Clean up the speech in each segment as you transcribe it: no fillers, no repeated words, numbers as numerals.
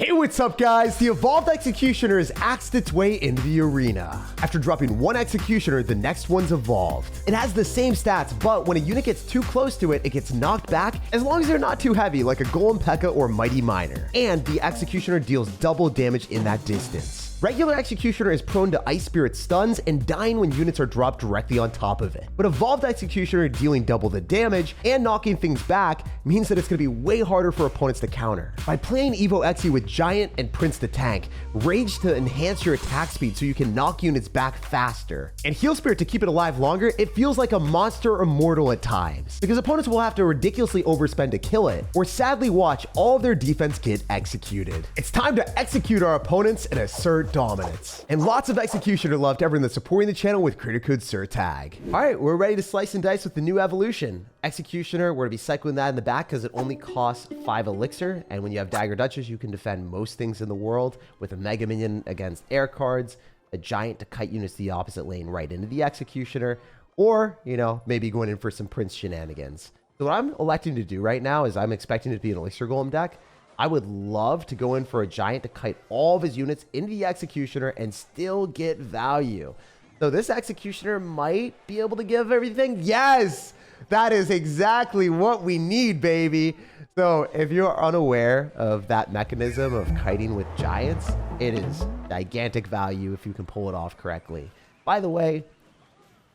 Hey, what's up guys? The Evolved Executioner has axed its way into the arena. After dropping one Executioner, the next one's evolved. It has the same stats, but when a unit gets too close to it, it gets knocked back as long as they're not too heavy, like a Golem P.E.K.K.A. or Mighty Miner. And the Executioner deals double damage in that distance. Regular Executioner is prone to Ice Spirit stuns and dying when units are dropped directly on top of it. But Evolved Executioner dealing double the damage and knocking things back means that it's going to be way harder for opponents to counter. By playing Evo Exy with Giant and Prince the Tank, Rage to enhance your attack speed so you can knock units back faster, and Heal Spirit to keep it alive longer, it feels like a monster immortal at times, because opponents will have to ridiculously overspend to kill it, or sadly watch all of their defense get executed. It's time to execute our opponents and assert dominance. And lots of Executioner love to everyone that's supporting the channel with creator code SirTag. All right, we're ready to slice and dice with the new evolution. Executioner, we're gonna be cycling that in the back because it only costs 5 elixir, and when you have Dagger Duchess, you can defend most things in the world with a Mega Minion against air cards, a Giant to kite units to the opposite lane right into the Executioner, or, you know, maybe going in for some Prince shenanigans. So what I'm electing to do right now is I'm expecting it to be an Elixir Golem deck. I would love to go in for a Giant to kite all of his units into the Executioner and still get value. So this Executioner might be able to give everything. Yes! That is exactly what we need, baby. So if you're unaware of that mechanism of kiting with Giants, it is gigantic value if you can pull it off correctly. By the way,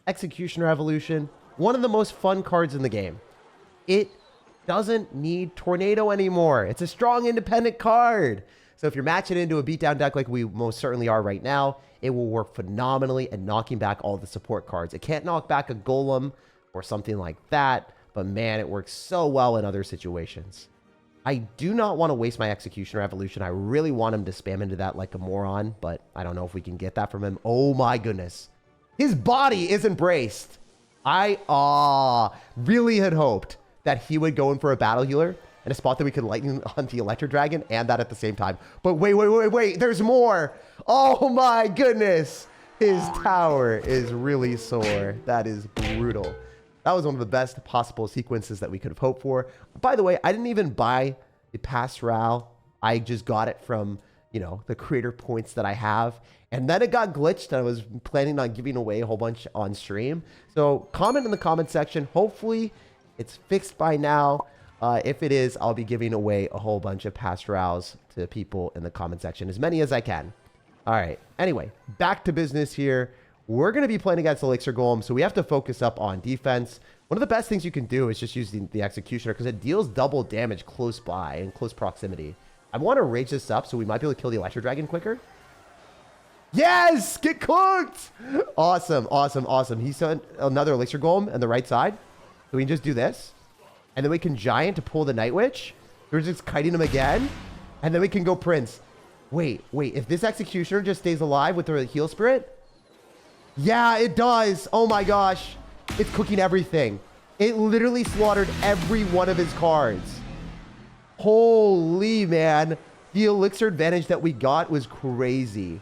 Executioner Evolution, one of the most fun cards in the game. It doesn't need Tornado anymore. It's a strong independent card. So if you're matching into a beatdown deck like we most certainly are right now, it will work phenomenally at knocking back all the support cards. It can't knock back a Golem or something like that, but man, it works so well in other situations. I do not want to waste my Executioner Evolution. I really want him to spam into that like a moron, but I don't know if we can get that from him. Oh my goodness. His body is embraced. I really had hoped that he would go in for a battle healer and a spot that we could lightning on the Electro Dragon and that at the same time. But wait, there's more. Oh my goodness. His tower is really sore. That is brutal. That was one of the best possible sequences that we could have hoped for. By the way, I didn't even buy the Pass RAL. I just got it from, you know, the creator points that I have. And then it got glitched and I was planning on giving away a whole bunch on stream. So comment in the comment section. Hopefully it's fixed by now. If it is, I'll be giving away a whole bunch of Pass RALs to people in the comment section, as many as I can. All right. Anyway, back to business here. We're going to be playing against Elixir Golem, so we have to focus up on defense. One of the best things you can do is just use the Executioner because it deals double damage close by, in close proximity. I want to rage this up so we might be able to kill the Electro Dragon quicker. Yes! Get cooked! Awesome, awesome, awesome. He sent another Elixir Golem on the right side. So we can just do this. And then we can Giant to pull the Night Witch. We're just kiting him again. And then we can go Prince. Wait. If this Executioner just stays alive with the Heal Spirit... Yeah, it does. Oh my gosh. It's cooking everything. It literally slaughtered every one of his cards. Holy man. The Elixir advantage that we got was crazy.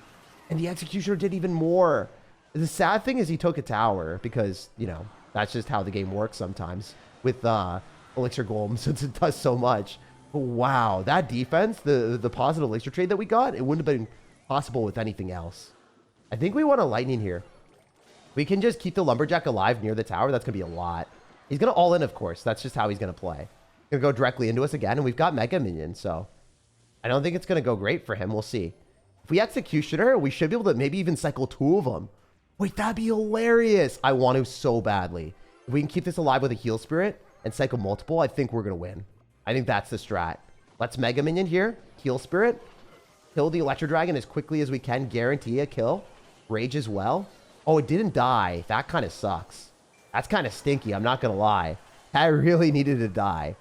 And the Executioner did even more. The sad thing is he took a tower because, you know, that's just how the game works sometimes with Elixir Golem since it does so much. But wow, that defense, the positive Elixir trade that we got, it wouldn't have been possible with anything else. I think we want a Lightning here. We can just keep the Lumberjack alive near the tower. That's going to be a lot. He's going to all in, of course. That's just how he's going to play. Going to go directly into us again, and we've got Mega Minion, so I don't think it's going to go great for him. We'll see. If we Executioner, we should be able to maybe even cycle 2 of them. Wait, that'd be hilarious. I want to so badly. If we can keep this alive with a Heal Spirit and cycle multiple, I think we're going to win. I think that's the strat. Let's Mega Minion here. Heal Spirit. Kill the Electro Dragon as quickly as we can. Guarantee a kill. Rage as well. Oh, it didn't die. That kind of sucks. That's kind of stinky. I'm not going to lie. That really needed to die.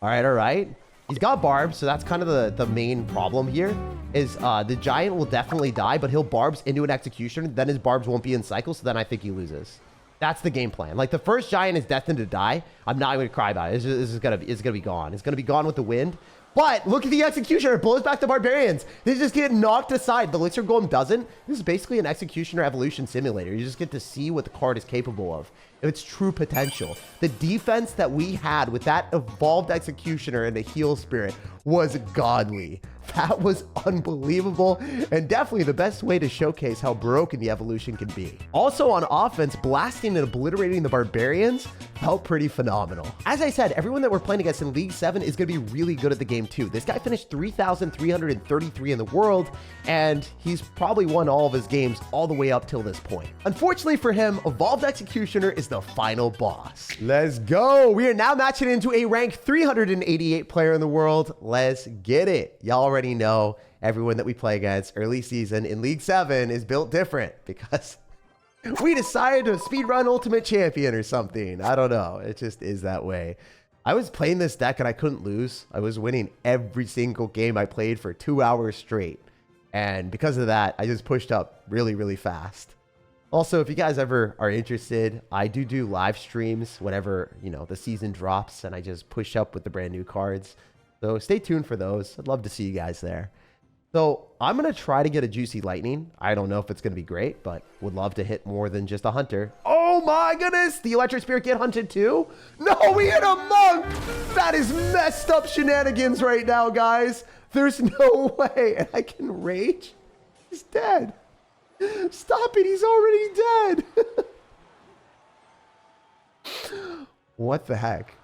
All right. He's got Barbs, so that's kind of the main problem here. Is the Giant will definitely die, but he'll Barbs into an Executioner. Then his Barbs won't be in cycle, so then I think he loses. That's the game plan. Like, the first Giant is destined to die. I'm not going to cry about it. It's going to be gone. It's going to be gone with the wind. But look at the Executioner. It blows back the Barbarians. They just get knocked aside. The Elixir Golem doesn't. This is basically an Executioner Evolution simulator. You just get to see what the card is capable of. its true potential. The defense that we had with that evolved executioner and the heal spirit was godly. That was unbelievable, and definitely the best way to showcase how broken the evolution can be. Also on offense, blasting and obliterating the barbarians felt pretty phenomenal. As I said, everyone that we're playing against in League 7 is going to be really good at the game too. This guy finished 3,333 in the world, and he's probably won all of his games all the way up till this point. Unfortunately for him, Evolved Executioner is the final boss. Let's go. We are now matching into a rank 388 player in the world. Let's get it. Y'all already know everyone that we play against early season in League 7 is built different because we decided to speedrun Ultimate Champion or something. I don't know. It just is that way. I was playing this deck and I couldn't lose. I was winning every single game I played for 2 hours straight. And because of that, I just pushed up really, really fast. Also, if you guys ever are interested, I do live streams whenever, you know, the season drops and I just push up with the brand new cards. So stay tuned for those. I'd love to see you guys there. So I'm going to try to get a juicy lightning. I don't know if it's going to be great, but would love to hit more than just a hunter. Oh my goodness. The electric spirit get hunted too? No, we hit a monk. That is messed up shenanigans right now, guys. There's no way. And I can rage. He's dead. Stop it. He's already dead. What the heck?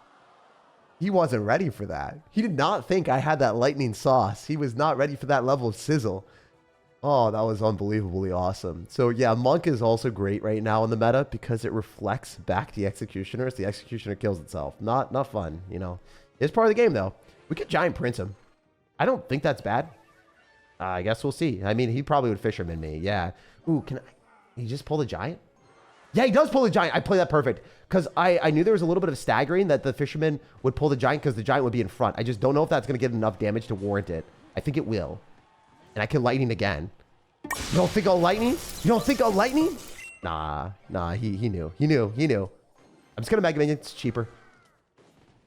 He wasn't ready for that. He did not think I had that lightning sauce. He was not ready for that level of sizzle. Oh, that was unbelievably awesome. So yeah, Monk is also great right now in the meta because it reflects back the Executioners. The Executioner kills itself. Not fun, you know. It's part of the game though. We could Giant Prince him. I don't think that's bad. I guess we'll see. I mean, he probably would Fisherman me. Yeah. Ooh, can he just pull the Giant? Yeah, he does pull the Giant. I play that perfect because I knew there was a little bit of staggering that the Fisherman would pull the Giant because the Giant would be in front. I just don't know if that's going to get enough damage to warrant it. I think it will. And I can Lightning again. You don't think I'll Lightning? You don't think I'll Lightning? Nah, he knew. He knew. I'm just going to Mega Minion. It's cheaper.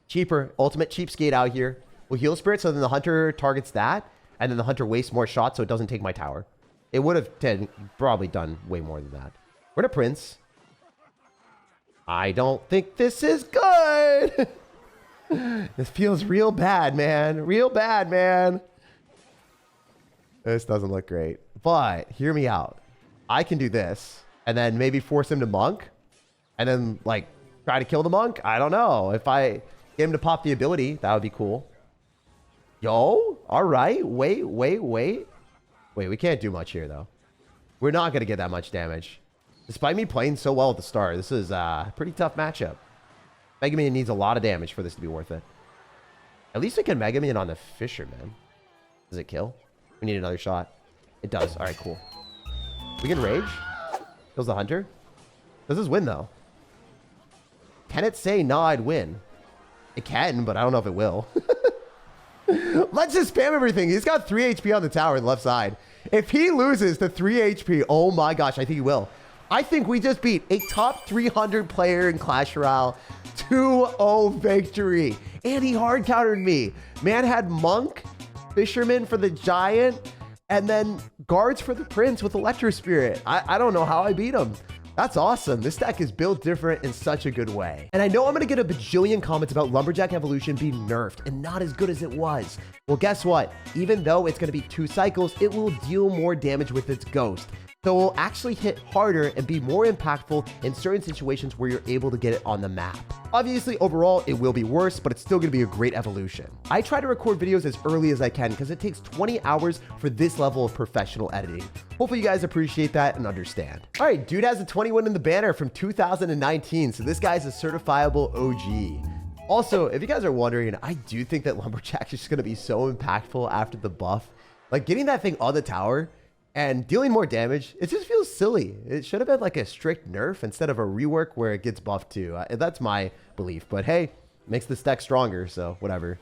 Cheaper. Ultimate cheapskate out here. We'll Heal Spirit so then the Hunter targets that. And then the Hunter wastes more shots so it doesn't take my tower. It would have probably done way more than that. We're to Prince. I don't think this is good. This feels real bad, man. Real bad, man. This doesn't look great. But hear me out. I can do this and then maybe force him to Monk and then like try to kill the Monk. I don't know. If I get him to pop the ability, that would be cool. Yo, all right. Wait. Wait, we can't do much here though. We're not going to get that much damage. Despite me playing so well at the start, this is a pretty tough matchup. Mega Minion needs a lot of damage for this to be worth it. At least we can Mega Minion on the Fisherman. Does it kill? We need another shot. It does. All right, cool. We can Rage. Kills the Hunter. Does this win, though? Can it say, nah, I'd win? It can, but I don't know if it will. Let's just spam everything. He's got 3 HP on the tower on the left side. If he loses to 3 HP, oh my gosh, I think he will. I think we just beat a top 300 player in Clash Royale. 2-0 victory. And he hard countered me. Man had Monk, Fisherman for the Giant, and then guards for the Prince with Electro Spirit. I don't know how I beat him. That's awesome. This deck is built different in such a good way. And I know I'm going to get a bajillion comments about Lumberjack Evolution being nerfed and not as good as it was. Well, guess what? Even though it's going to be 2 cycles, it will deal more damage with its ghost. So it will actually hit harder and be more impactful in certain situations where you're able to get it on the map. Obviously, overall, it will be worse, but it's still going to be a great evolution. I try to record videos as early as I can because it takes 20 hours for this level of professional editing. Hopefully you guys appreciate that and understand. All right, dude has a 21 in the banner from 2019, so this guy's a certifiable OG. Also, if you guys are wondering, I do think that Lumberjack is just going to be so impactful after the buff. Like getting that thing on the tower and dealing more damage, it just feels silly. It should have been like a strict nerf instead of a rework where it gets buffed too. That's my belief. But hey, makes the stack stronger, so whatever.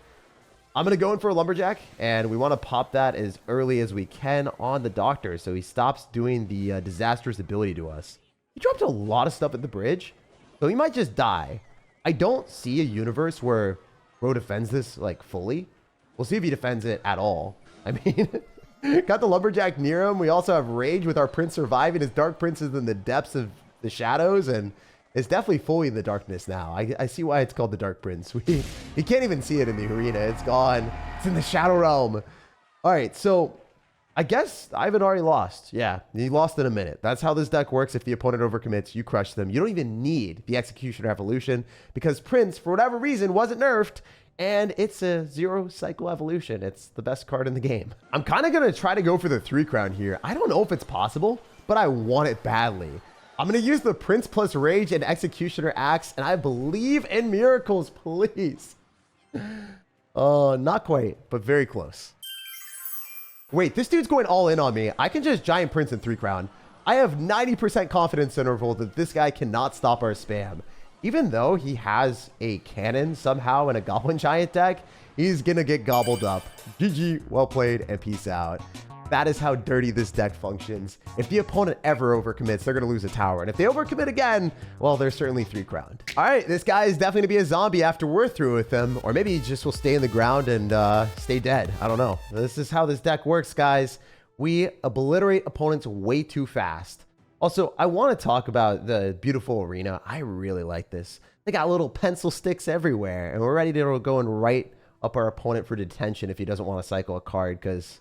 I'm going to go in for a Lumberjack, and we want to pop that as early as we can on the Doctor so he stops doing the disastrous ability to us. He dropped a lot of stuff at the bridge, so he might just die. I don't see a universe where Bro defends this like fully. We'll see if he defends it at all. I mean... Got the Lumberjack near him. We also have Rage with our Prince surviving. His Dark Prince is in the depths of the shadows. And It's definitely fully in the darkness now. I see why it's called the Dark Prince. You can't even see it in the arena. It's gone. It's in the Shadow Realm. All right, so I guess Ivan already lost. Yeah, he lost in a minute. That's how this deck works. If the opponent overcommits, you crush them. You don't even need the Executioner Evolution because Prince, for whatever reason, wasn't nerfed. And it's a 0-cycle evolution. It's the best card in the game. I'm kind of going to try to go for the 3-crown here. I don't know if it's possible, but I want it badly. I'm going to use the Prince plus Rage and Executioner Axe, and I believe in miracles, please. Oh, not quite, but very close. Wait, this dude's going all in on me. I can just Giant Prince and 3-crown. I have 90% confidence interval that this guy cannot stop our spam. Even though he has a cannon somehow in a Goblin Giant deck, he's going to get gobbled up. GG, well played, and peace out. That is how dirty this deck functions. If the opponent ever overcommits, they're going to lose a tower. And if they overcommit again, well, they're certainly 3-crowned. All right, this guy is definitely going to be a zombie after we're through with him. Or maybe he just will stay in the ground and stay dead. I don't know. This is how this deck works, guys. We obliterate opponents way too fast. Also, I want to talk about the beautiful arena. I really like this. They got little pencil sticks everywhere. And we're ready to go and right up our opponent for detention if he doesn't want to cycle a card because...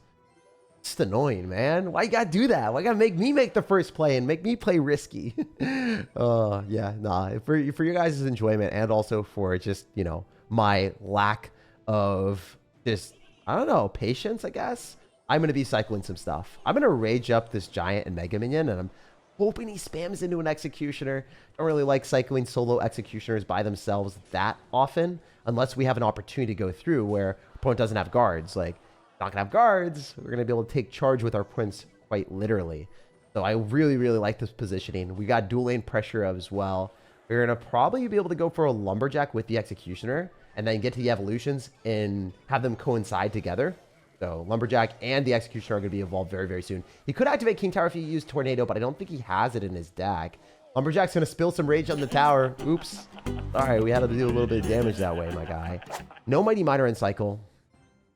it's annoying, man. Why you gotta do that? Why you gotta make me make the first play and make me play risky? Yeah, nah. For your guys' enjoyment and also for just, you know, my lack of just, I don't know, patience, I guess. I'm gonna be cycling some stuff. I'm gonna rage up this Giant and Mega Minion, and I'm hoping he spams into an Executioner. Don't really like cycling solo Executioners by themselves that often, unless we have an opportunity to go through where opponent doesn't have guards. Like, not gonna have guards, we're gonna be able to take charge with our Prince quite literally. So I really like this positioning. We got dual lane pressure as well. We're gonna probably be able to go for a Lumberjack with the Executioner and then get to the evolutions and have them coincide together. So Lumberjack and the Executioner are gonna be evolved very soon. He could activate King Tower if he used Tornado, but I don't think he has it in his deck. Lumberjack's gonna spill some rage on the tower. Oops. All right, we had to do a little bit of damage that way, my guy. No Mighty Miner in cycle.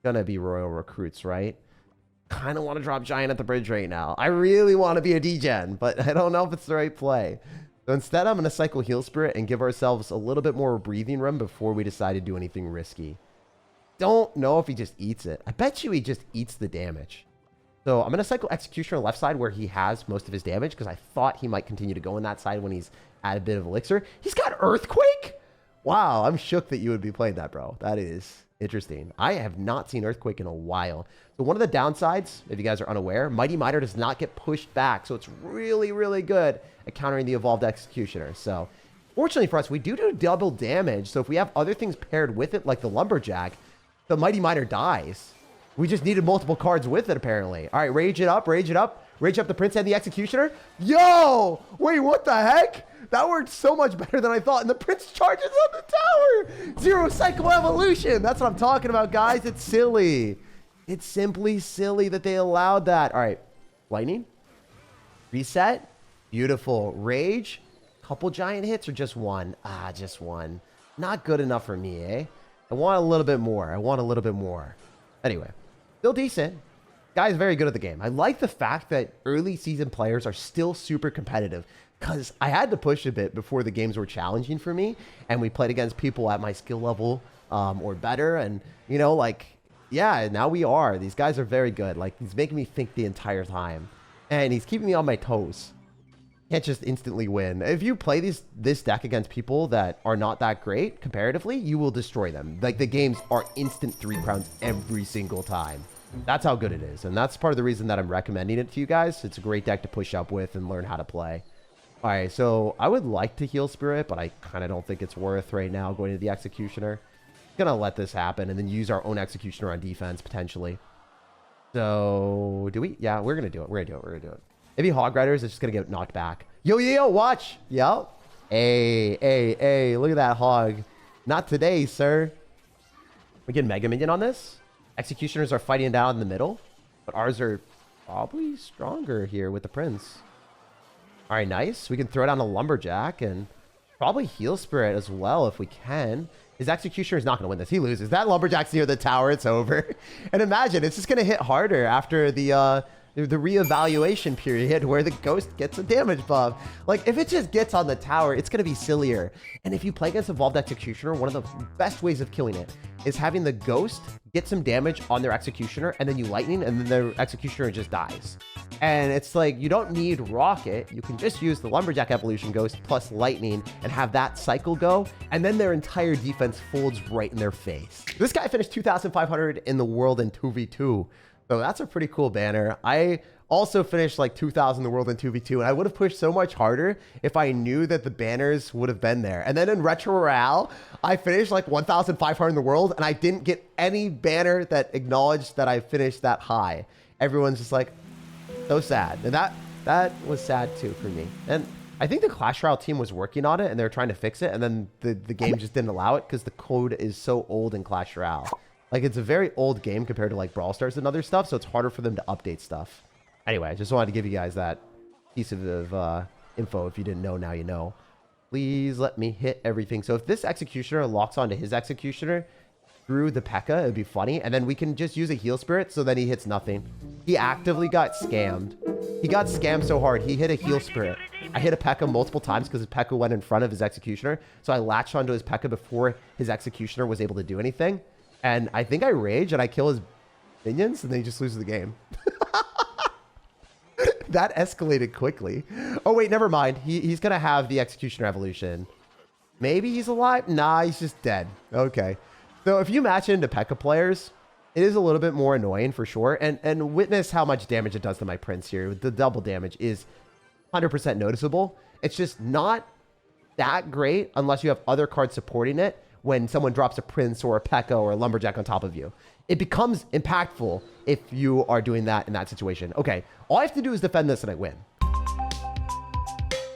Gonna be Royal Recruits, right? Kind of want to drop Giant at the bridge right now. I really want to be a degen, but I don't know if it's the right play. So instead, I'm going to cycle Heal Spirit and give ourselves a little bit more breathing room before we decide to do anything risky. Don't know if he just eats it. I bet you he just eats the damage. So I'm going to cycle Executioner left side where he has most of his damage because I thought he might continue to go on that side when he's at a bit of Elixir. He's got Earthquake? Wow, I'm shook that you would be playing that, bro. That is... interesting. I have not seen Earthquake in a while. So one of the downsides, if you guys are unaware, Mighty Miner does not get pushed back. So it's really good at countering the evolved Executioner. So fortunately for us, we do double damage. So if we have other things paired with it, like the Lumberjack, the Mighty Miner dies. We just needed multiple cards with it, apparently. All right, rage it up. Rage up the Prince and the Executioner. Yo! Wait, what the heck? That worked so much better than I thought. And the Prince charges on the tower. 0-cycle evolution. That's what I'm talking about, guys. It's silly. It's simply silly that they allowed that. All right. Lightning. Reset. Beautiful. Rage. Couple Giant hits or just one? Ah, just one. Not good enough for me, eh? I want a little bit more. Anyway. Still decent. Guy's very good at the game. I like the fact that early season players are still super competitive. Because I had to push a bit before the games were challenging for me. And we played against people at my skill level or better. And, you know, like, yeah, now we are. These guys are very good. Like, he's making me think the entire time. And he's keeping me on my toes. Can't just instantly win. If you play this deck against people that are not that great comparatively, you will destroy them. Like, the games are instant 3-crowns every single time. That's how good it is. And that's part of the reason that I'm recommending it to you guys. It's a great deck to push up with and learn how to play. All right, so I would like to Heal Spirit, but I kind of don't think it's worth right now going to the Executioner. Gonna let this happen and then use our own Executioner on defense, potentially. So, do we? Yeah, we're gonna do it. If he Hog Riders, it's just gonna get knocked back. Yo, watch! Yep. Hey, look at that Hog. Not today, sir. We get Mega Minion on this. Executioners are fighting down in the middle, but ours are probably stronger here with the Prince. All right, nice. We can throw down a Lumberjack and probably Heal Spirit as well if we can. His Executioner is not going to win this. He loses. That Lumberjack's near the tower. It's over. And imagine, it's just going to hit harder after the the reevaluation period where the ghost gets a damage buff. Like, if it just gets on the tower, it's going to be sillier. And if you play against Evolved Executioner, one of the best ways of killing it is having the ghost get some damage on their Executioner, and then you lightning, and then their Executioner just dies. And it's like, you don't need Rocket. You can just use the Lumberjack Evolution Ghost plus Lightning and have that cycle go, and then their entire defense folds right in their face. This guy finished 2,500 in the world in 2v2. So that's a pretty cool banner. I also finished like 2,000 in the world in 2v2, and I would have pushed so much harder if I knew that the banners would have been there. And then in Retro Royale, I finished like 1,500 in the world, and I didn't get any banner that acknowledged that I finished that high. Everyone's just like, so sad. And that was sad too for me. And I think the Clash Royale team was working on it, and they're trying to fix it, and then the game just didn't allow it because the code is so old in Clash Royale. Like, it's a very old game compared to like Brawl Stars and other stuff, so it's harder for them to update stuff. Anyway, I just wanted to give you guys that piece of info. If you didn't know, now you know. Please let me hit everything. So if this Executioner locks onto his Executioner through the P.E.K.K.A, it'd be funny, and then we can just use a heal spirit, so then he hits nothing. He actively got scammed. He got scammed so hard, he hit a heal spirit. I hit a P.E.K.K.A multiple times because his P.E.K.K.A went in front of his Executioner, so I latched onto his P.E.K.K.A before his Executioner was able to do anything. And I think I rage and I kill his minions, and then he just loses the game. That escalated quickly. Oh, wait, never mind. He's going to have the Executioner Evolution. Maybe he's alive? Nah, he's just dead. Okay. So if you match into P.E.K.K.A players, it is a little bit more annoying for sure. And witness how much damage it does to my Prince here. The double damage is 100% noticeable. It's just not that great unless you have other cards supporting it. When someone drops a Prince or a P.E.K.K.A or a Lumberjack on top of you, it becomes impactful if you are doing that in that situation. Okay, all I have to do is defend this and I win.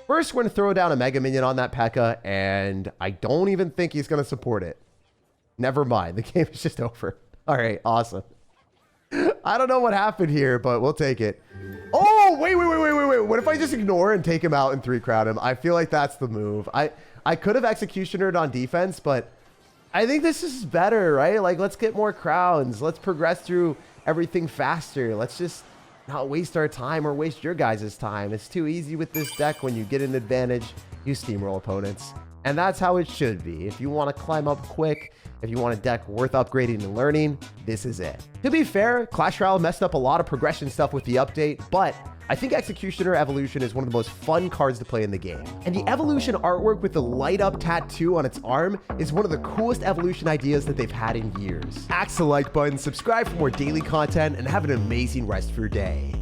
First, we're going to throw down a Mega Minion on that P.E.K.K.A, and I don't even think he's going to support it. Never mind, the game is just over. All right, awesome. I don't know what happened here, but we'll take it. Oh, wait. What if I just ignore and take him out and 3-crown him? I feel like that's the move. I could have Executionered on defense, but I think this is better, right? Like, let's get more crowns. Let's progress through everything faster. Let's just not waste our time or waste your guys' time. It's too easy with this deck. When you get an advantage, you steamroll opponents. And that's how it should be. If you want to climb up quick, if you want a deck worth upgrading and learning, this is it. To be fair, Clash Royale messed up a lot of progression stuff with the update, but I think Executioner Evolution is one of the most fun cards to play in the game. And the Evolution artwork with the light up tattoo on its arm is one of the coolest Evolution ideas that they've had in years. Axe the like button, subscribe for more daily content, and have an amazing rest of your day.